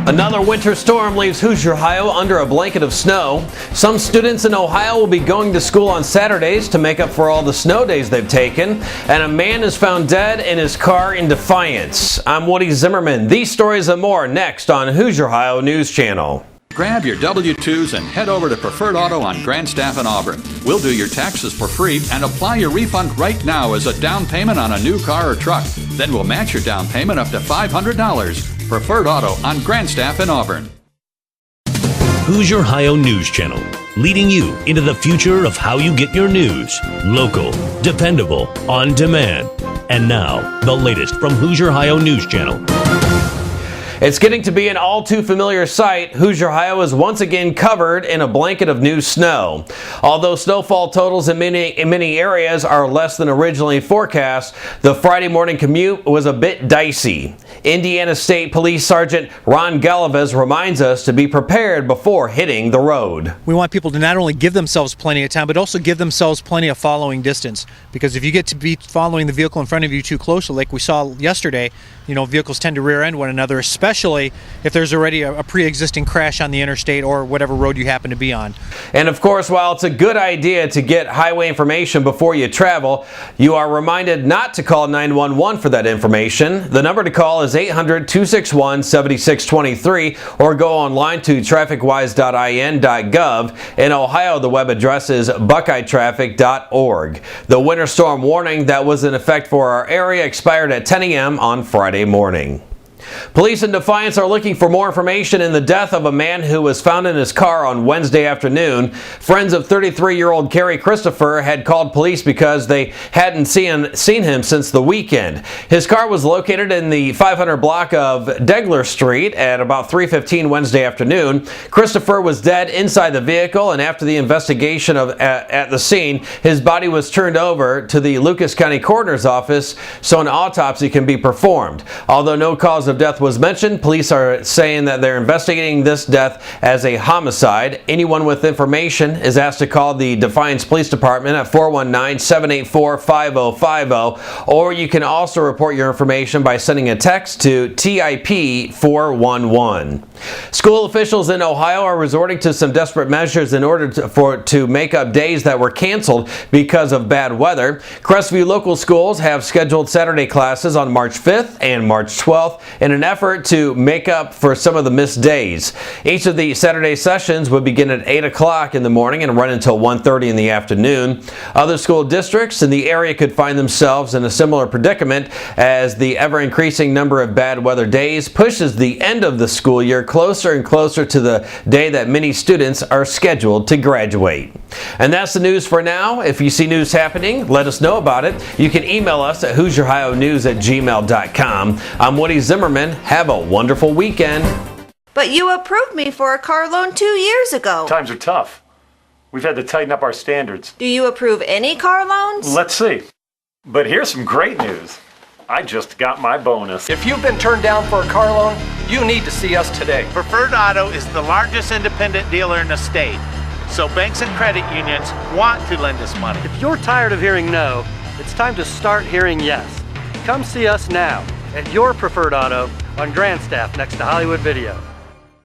Another winter storm leaves Hoosierhio under a blanket of snow. Some students in Ohio will be going to school on Saturdays to make up for all the snow days they've taken. And a man is found dead in his car in Defiance. I'm Woody Zimmerman. These stories and more next on Hoosierhio News Channel. Grab your W-2s and head over to Preferred Auto on Grandstaff in Auburn. We'll do your taxes for free and apply your refund right now as a down payment on a new car or truck. Then we'll match your down payment up to $500. Preferred Auto on Grandstaff in Auburn. Hoosierhio News Channel, leading you into the future of how you get your news. Local, dependable, on demand. And now, the latest from Hoosierhio News Channel. It's getting to be an all too familiar sight. Hoosierhio is once again covered in a blanket of new snow. Although snowfall totals in many areas are less than originally forecast, the Friday morning commute was a bit dicey. Indiana State Police Sergeant Ron Galvez reminds us to be prepared before hitting the road. We want people to not only give themselves plenty of time, but also give themselves plenty of following distance. Because if you get to be following the vehicle in front of you too closely, like we saw yesterday, vehicles tend to rear end one another, especially if there's already a pre-existing crash on the interstate or whatever road you happen to be on. And of course, while it's a good idea to get highway information before you travel, you are reminded not to call 911 for that information. The number to call is 800-261-7623 or go online to trafficwise.in.gov. In Ohio, the web address is buckeyetraffic.org. The winter storm warning that was in effect for our area expired at 10 a.m. on Friday morning. Police in Defiance are looking for more information in the death of a man who was found in his car on Wednesday afternoon. Friends of 33-year-old Kerry Christopher had called police because they hadn't seen him since the weekend. His car was located in the 500 block of Degler Street at about 3:15 Wednesday afternoon. Christopher was dead inside the vehicle, and after the investigation at the scene, his body was turned over to the Lucas County Coroner's Office so an autopsy can be performed. Although no cause of death was mentioned, police are saying that they're investigating this death as a homicide. Anyone with information is asked to call the Defiance Police Department at 419-784-5050, or you can also report your information by sending a text to TIP 411. School officials in Ohio are resorting to some desperate measures in order to make up days that were canceled because of bad weather. Crestview local schools have scheduled Saturday classes on March 5th and March 12th in an effort to make up for some of the missed days. Each of the Saturday sessions would begin at 8 o'clock in the morning and run until 1:30 in the afternoon. Other school districts in the area could find themselves in a similar predicament as the ever-increasing number of bad weather days pushes the end of the school year closer and closer to the day that many students are scheduled to graduate. And that's the news for now. If you see news happening, let us know about it. You can email us at HoosierhioNews@gmail.com. I'm Woody Zimmerman. Have a wonderful weekend. But you approved me for a car loan 2 years ago. Times are tough. We've had to tighten up our standards. Do you approve any car loans? Let's see. But here's some great news. I just got my bonus. If you've been turned down for a car loan, you need to see us today. Preferred Auto is the largest independent dealer in the state, so banks and credit unions want to lend us money. If you're tired of hearing no, it's time to start hearing yes. Come see us now at your Preferred Auto on Grandstaff next to Hollywood Video.